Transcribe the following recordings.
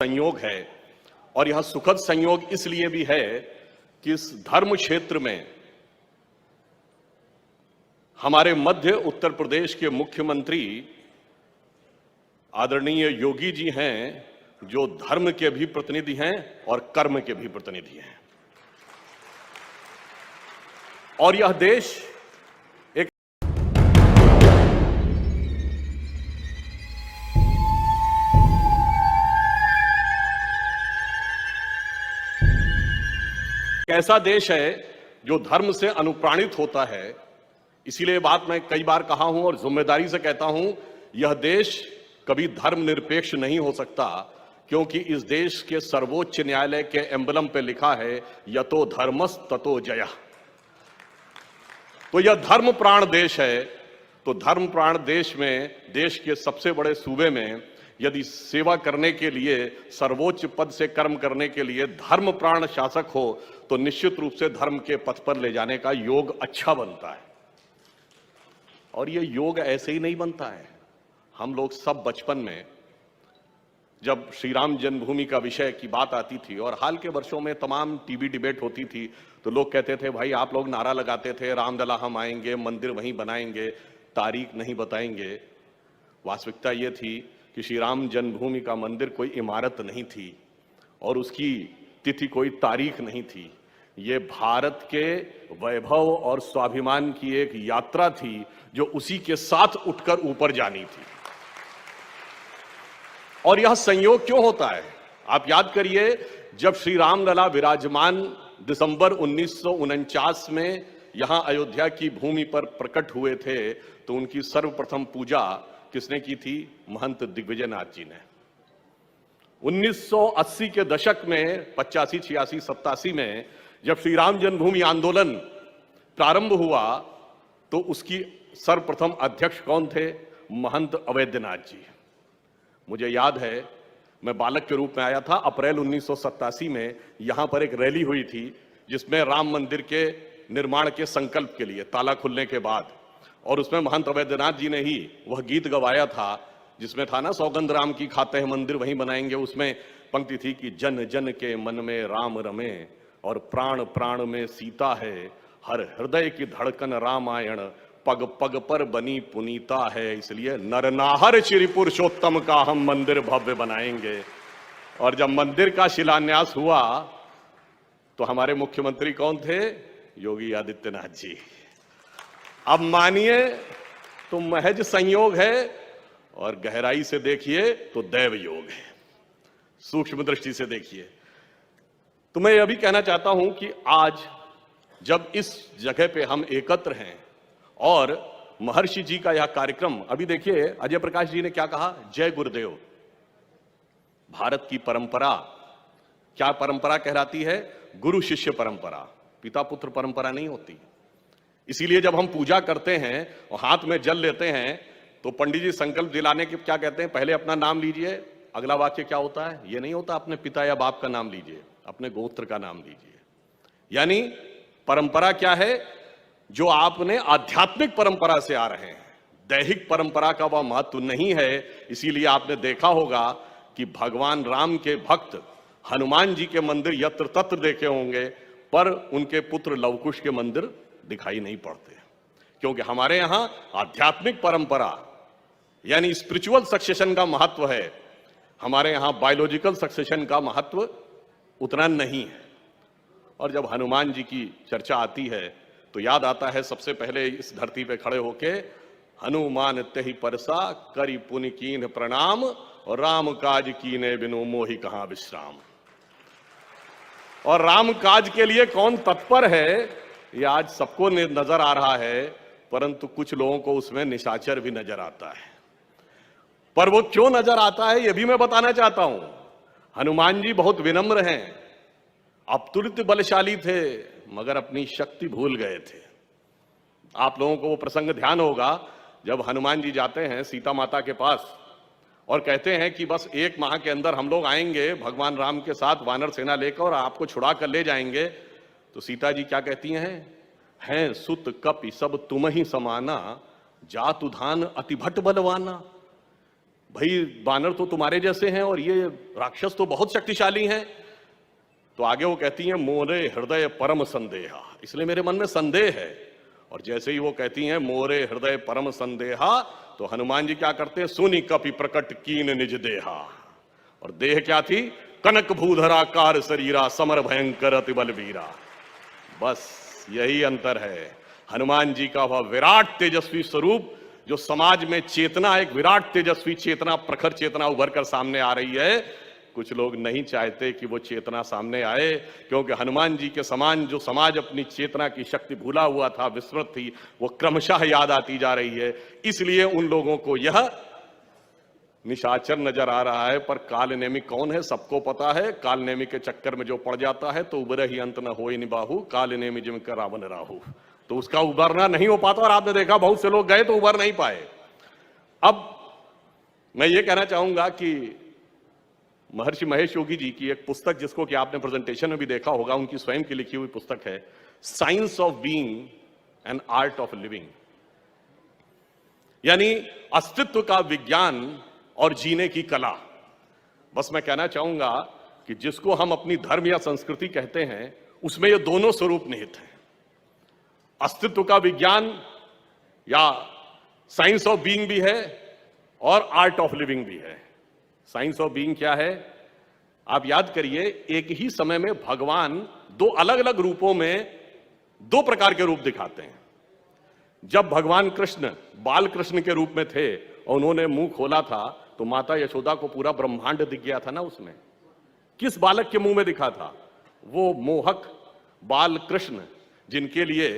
संयोग है। और यह सुखद संयोग इसलिए भी है कि इस धर्म क्षेत्र में हमारे मध्य उत्तर प्रदेश के मुख्यमंत्री आदरणीय योगी जी हैं, जो धर्म के भी प्रतिनिधि हैं और कर्म के भी प्रतिनिधि हैं। और यह देश एक ऐसा देश है जो धर्म से अनुप्राणित होता है। इसीलिए बात मैं कई बार कहा हूं और जिम्मेदारी से कहता हूं, यह देश कभी धर्मनिरपेक्ष नहीं हो सकता, क्योंकि इस देश के सर्वोच्च न्यायालय के एम्बलम पे लिखा है यतो धर्मस् ततो जयः। तो यह धर्म प्राण देश है। तो धर्म प्राण देश में, देश के सबसे बड़े सूबे में यदि सेवा करने के लिए, सर्वोच्च पद से कर्म करने के लिए धर्म प्राण शासक हो, तो निश्चित रूप से धर्म के पथ पर ले जाने का योग अच्छा बनता है। और यह योग ऐसे ही नहीं बनता है। हम लोग सब बचपन में जब श्री राम जन्मभूमि का विषय की बात आती थी और हाल के वर्षों में तमाम टीवी डिबेट होती थी, तो लोग कहते थे भाई आप लोग नारा लगाते थे रामलला हम आएंगे, मंदिर वहीं बनाएंगे, तारीख नहीं बताएंगे। वास्तविकता यह थी कि श्री राम जन्मभूमि का मंदिर कोई इमारत नहीं थी और उसकी तिथि कोई तारीख नहीं थी। ये भारत के वैभव और स्वाभिमान की एक यात्रा थी जो उसी के साथ उठकर ऊपर जानी थी। और यह संयोग क्यों होता है? आप याद करिए, जब श्री रामलला विराजमान दिसंबर 1949 में यहां अयोध्या की भूमि पर प्रकट हुए थे, तो उनकी सर्वप्रथम पूजा किसने की थी? महंत दिग्विजयनाथ जी ने। 1980 के दशक में 85, 86, 87 में जब श्री राम जन्मभूमि आंदोलन प्रारंभ हुआ, तो उसकी सर्वप्रथम अध्यक्ष कौन थे? महंत अवैधनाथ जी। मुझे याद है, मैं बालक के रूप में आया था। अप्रैल 1987 में यहां पर एक रैली हुई थी जिसमें राम मंदिर के निर्माण के संकल्प के लिए ताला खुलने के बाद, और उसमें महंत अवैधनाथ जी ने ही वह गीत गवाया था जिसमें था ना, सौगंध राम की खाते हैं मंदिर वहीं बनाएंगे। उसमें पंक्ति थी कि जन जन के मन में राम रमे और प्राण प्राण में सीता है, हर हृदय की धड़कन रामायण, पग पग पर बनी पुनीता है, इसलिए नरनाहर श्री पुरुषोत्तम का हम मंदिर भव्य बनाएंगे। और जब मंदिर का शिलान्यास हुआ तो हमारे मुख्यमंत्री कौन थे? योगी आदित्यनाथ जी। अब मानिए तो महज संयोग है, और गहराई से देखिए तो दैव योग है। सूक्ष्म दृष्टि से देखिए तो मैं यह भी कहना चाहता हूं कि आज जब इस जगह पे हम एकत्र हैं और महर्षि जी का यह कार्यक्रम, अभी देखिए अजय प्रकाश जी ने क्या कहा, जय गुरुदेव। भारत की परंपरा क्या परंपरा कहलाती है? गुरु शिष्य परंपरा, पिता पुत्र परंपरा नहीं होती। इसीलिए जब हम पूजा करते हैं और हाथ में जल लेते हैं तो पंडित जी संकल्प दिलाने के क्या कहते हैं? पहले अपना नाम लीजिए, अगला वाक्य क्या होता है? ये नहीं होता अपने पिता या बाप का नाम लीजिए, अपने गोत्र का नाम लीजिए। यानी परंपरा क्या है? जो आपने आध्यात्मिक परंपरा से आ रहे हैं, दैहिक परंपरा का वह महत्व नहीं है। इसीलिए आपने देखा होगा कि भगवान राम के भक्त हनुमान जी के मंदिर यत्र तत्र देखे होंगे, पर उनके पुत्र लवकुश के मंदिर दिखाई नहीं पड़ते, क्योंकि हमारे यहां आध्यात्मिक परंपरा यानी स्पिरिचुअल सक्सेशन का महत्व है। हमारे यहां बायोलॉजिकल सक्सेशन का महत्व उतना नहीं है। और जब हनुमान जी की चर्चा आती है तो याद आता है सबसे पहले इस धरती पे खड़े होके, हनुमान तेहि परसा करि पुनि कीन्ह प्रणाम, और राम काज कीने बिनु मोहि कहां विश्राम। और राम काज के लिए कौन तत्पर है, ये आज सबको नजर आ रहा है, परंतु कुछ लोगों को उसमें निशाचर भी नजर आता है। पर वो क्यों नजर आता है, ये भी मैं बताना चाहता हूं। हनुमान जी बहुत विनम्र हैं, अतुलित बलशाली थे, मगर अपनी शक्ति भूल गए थे। आप लोगों को वो प्रसंग ध्यान होगा जब हनुमान जी जाते हैं सीता माता के पास और कहते हैं कि बस 1 माह के अंदर हम लोग आएंगे भगवान राम के साथ वानर सेना लेकर और आपको छुड़ा कर ले जाएंगे। तो सीता जी क्या कहती हैं सुत कपि सब तुम ही समाना, जातु धान अति भट बलवाना। भाई बानर तो तुम्हारे जैसे हैं और ये राक्षस तो बहुत शक्तिशाली हैं। तो आगे वो कहती हैं मोरे हृदय परम संदेहा, इसलिए मेरे मन में संदेह है। और जैसे ही वो कहती हैं मोरे हृदय परम संदेहा, तो हनुमान जी क्या करते हैं, सुनी कपि प्रकट कीन निज देहा। और देह क्या थी, कनक भूधरा कार शरीरा समर भयंकर अति बलवीरा। बस यही अंतर है हनुमान जी का वह विराट तेजस्वी स्वरूप, जो समाज में चेतना, एक विराट तेजस्वी चेतना, प्रखर चेतना उभर कर सामने आ रही है। कुछ लोग नहीं चाहते कि वो चेतना सामने आए, क्योंकि हनुमान जी के समान जो समाज अपनी चेतना की शक्ति भूला हुआ था, विस्मृत थी, वो क्रमशः याद आती जा रही है। इसलिए उन लोगों को यह निशाचर नजर आ रहा है। पर कालनेमी कौन है, सबको पता है। कालनेमी के चक्कर में जो पड़ जाता है तो उबरे ही अंत न होई निबाहु, कालनेमी जिम कर रावण राहु, तो उसका उबरना नहीं हो पाता। और आपने देखा बहुत से लोग गए तो उबर नहीं पाए। अब मैं ये कहना चाहूंगा कि महर्षि महेश योगी जी की एक पुस्तक, जिसको कि आपने प्रेजेंटेशन में भी देखा होगा, उनकी स्वयं की लिखी हुई पुस्तक है science of being and art of living, यानी अस्तित्व का विज्ञान और जीने की कला। बस मैं कहना चाहूंगा कि जिसको हम अपनी धर्म या संस्कृति कहते हैं, उसमें ये दोनों स्वरूप निहित हैं, अस्तित्व का विज्ञान या साइंस ऑफ बीइंग भी है और आर्ट ऑफ लिविंग भी है। साइंस ऑफ बीइंग क्या है, आप याद करिए, एक ही समय में भगवान दो अलग अलग रूपों में दो प्रकार के रूप दिखाते हैं। जब भगवान कृष्ण बाल कृष्ण के रूप में थे और उन्होंने मुंह खोला था, तो माता यशोदा को पूरा ब्रह्मांड दिख गया था ना। उसमें किस बालक के मुंह में दिखा था, वो मोहक बाल कृष्ण, जिनके लिए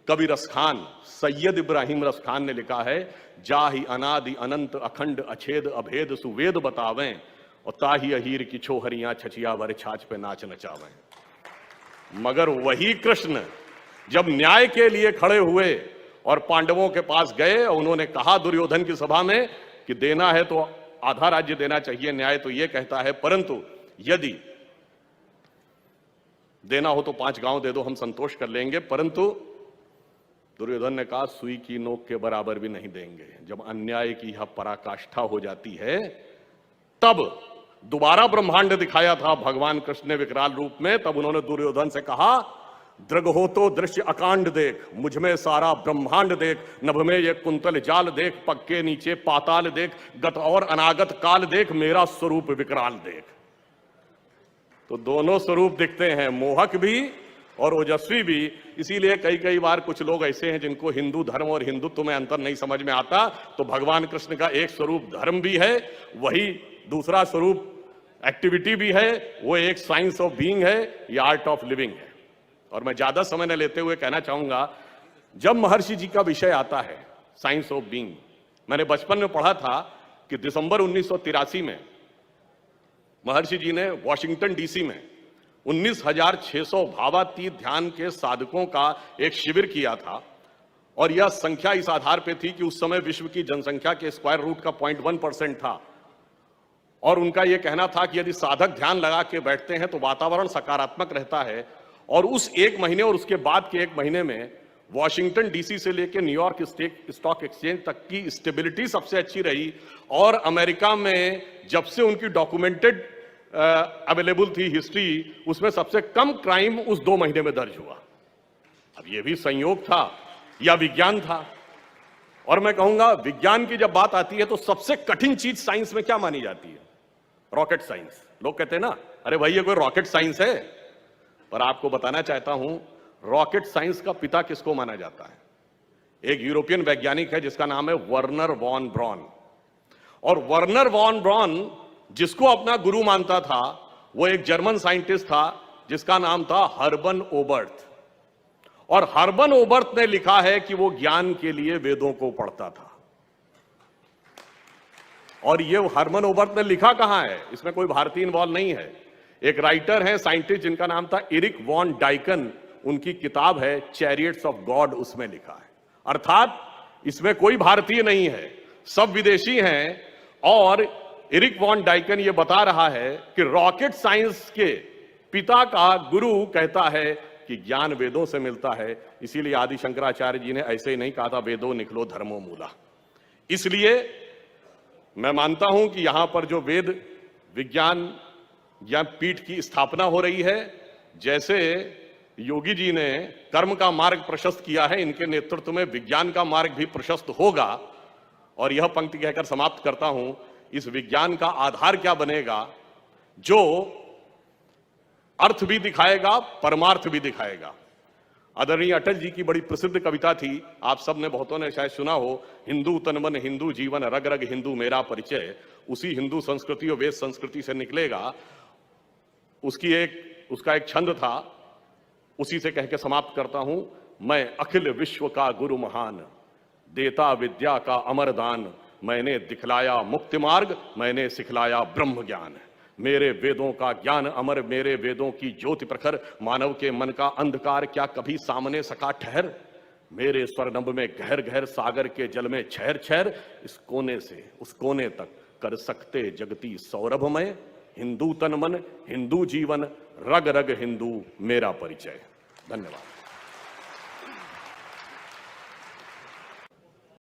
कवि रसखान सैयद इब्राहिम रसखान ने लिखा है, जाहि अनादि अनंत अखंड अछेद अभेद सुवेद बतावें, और ताही अहीर की छोहरियां छचिया वर छाछ पे नाच नचावें। मगर वही कृष्ण जब न्याय के लिए खड़े हुए और पांडवों के पास गए और उन्होंने कहा दुर्योधन की सभा में कि देना है तो आधा राज्य देना चाहिए, न्याय तो ये कहता है, परंतु यदि देना हो तो 5 गांव दे दो, हम संतोष कर लेंगे। परंतु दुर्योधन ने कहा सुई की नोक के बराबर भी नहीं देंगे। जब अन्याय की यह पराकाष्ठा हो जाती है, तब दोबारा ब्रह्मांड दिखाया था भगवान कृष्ण ने विकराल रूप में। तब उन्होंने दुर्योधन से कहा, दृग हो तो दृश्य अकांड देख, मुझ में सारा ब्रह्मांड देख, नभ में ये कुंतल जाल देख, पग के नीचे पाताल देख, गत और अनागत काल देख, मेरा स्वरूप विकराल देख। तो दोनों स्वरूप दिखते हैं, मोहक भी और ओजस्वी भी। इसीलिए कई कई बार कुछ लोग ऐसे हैं जिनको हिंदू धर्म और हिंदुत्व में अंतर नहीं समझ में आता। तो भगवान कृष्ण का एक स्वरूप धर्म भी है, वही दूसरा स्वरूप एक्टिविटी भी है, वो एक साइंस ऑफ बीइंग है, या आर्ट ऑफ लिविंग है। और मैं ज्यादा समय न लेते हुए कहना चाहूंगा, जब महर्षि जी का विषय आता है साइंस ऑफ बीइंग, मैंने बचपन में पढ़ा था कि दिसंबर 1983 में महर्षि जी ने वॉशिंगटन डीसी में 19,600 भावातीत ध्यान के साधकों का एक शिविर किया था। और यह संख्या इस आधार पे थी कि उस समय विश्व की जनसंख्या के स्क्वायर रूट का 0.1% था। और उनका यह कहना था कि यदि साधक ध्यान लगा के बैठते हैं तो वातावरण सकारात्मक रहता है। और उस एक महीने और उसके बाद के एक महीने में वॉशिंगटन डीसी से लेकर न्यूयॉर्क स्टॉक एक्सचेंज तक की स्टेबिलिटी सबसे अच्छी रही। और अमेरिका में जब से उनकी डॉक्यूमेंटेड अवेलेबल थी हिस्ट्री, उसमें सबसे कम क्राइम उस 2 महीने में दर्ज हुआ। अब यह भी संयोग था या विज्ञान था। और मैं कहूंगा, विज्ञान की जब बात आती है तो सबसे कठिन चीज साइंस में क्या मानी जाती है, रॉकेट साइंस। लोग कहते हैं ना, अरे भाई ये कोई रॉकेट साइंस है। पर आपको बताना चाहता हूं, रॉकेट साइंस का पिता किसको माना जाता है? एक यूरोपियन वैज्ञानिक है जिसका नाम है वर्नर वॉन ब्रॉन। और वर्नर वॉन ब्रॉन जिसको अपना गुरु मानता था, वो एक जर्मन साइंटिस्ट था जिसका नाम था हर्बन ओबर्ट। और हर्बन ओबर्ट ने लिखा है कि वो ज्ञान के लिए वेदों को पढ़ता था। और ये हर्बन ओबर्ट ने लिखा कहां है, इसमें कोई भारतीय इन्वॉल्व नहीं है। एक राइटर है, साइंटिस्ट, जिनका नाम था एरिक वॉन डाइकन, उनकी किताब है चैरियट्स ऑफ गॉड, उसमें लिखा है। अर्थात इसमें कोई भारतीय नहीं है, सब विदेशी हैं। और एरिक वॉन डाइकन ये बता रहा है कि रॉकेट साइंस के पिता का गुरु कहता है कि ज्ञान वेदों से मिलता है। इसीलिए आदि शंकराचार्य जी ने ऐसे ही नहीं कहा था वेदों निखलो धर्मो मूला। इसलिए मैं मानता हूं कि यहां पर जो वेद विज्ञान पीठ की स्थापना हो रही है, जैसे योगी जी ने कर्म का मार्ग प्रशस्त किया है, इनके नेतृत्व में विज्ञान का मार्ग भी प्रशस्त होगा। और यह पंक्ति कहकर समाप्त करता हूं, इस विज्ञान का आधार क्या बनेगा? जो अर्थ भी दिखाएगा, परमार्थ भी दिखाएगा। आदरणीय अटल जी की बड़ी प्रसिद्ध कविता थी, आप सब ने, बहुतों ने शायद सुना हो, हिंदू तन मन हिंदू जीवन, रग रग हिंदू मेरा परिचय। उसी हिंदू संस्कृति और वेद संस्कृति से निकलेगा। उसका एक छंद था, उसी से कह के समाप्त करता हूं। मैं अखिल विश्व का गुरु महान, देता विद्या का अमर दान, मैंने दिखलाया मुक्ति मार्ग, मैंने सिखलाया ब्रह्म ज्ञान। मेरे वेदों का ज्ञान अमर, मेरे वेदों की ज्योति प्रखर, मानव के मन का अंधकार क्या कभी सामने सका ठहर। मेरे स्वर्णभ में गहर गहर, सागर के जल में छहर छहर, इस कोने से उस कोने तक कर सकते जगती सौरभमय। हिंदू तन मन हिंदू जीवन, रग रग हिंदू मेरा परिचय। धन्यवाद।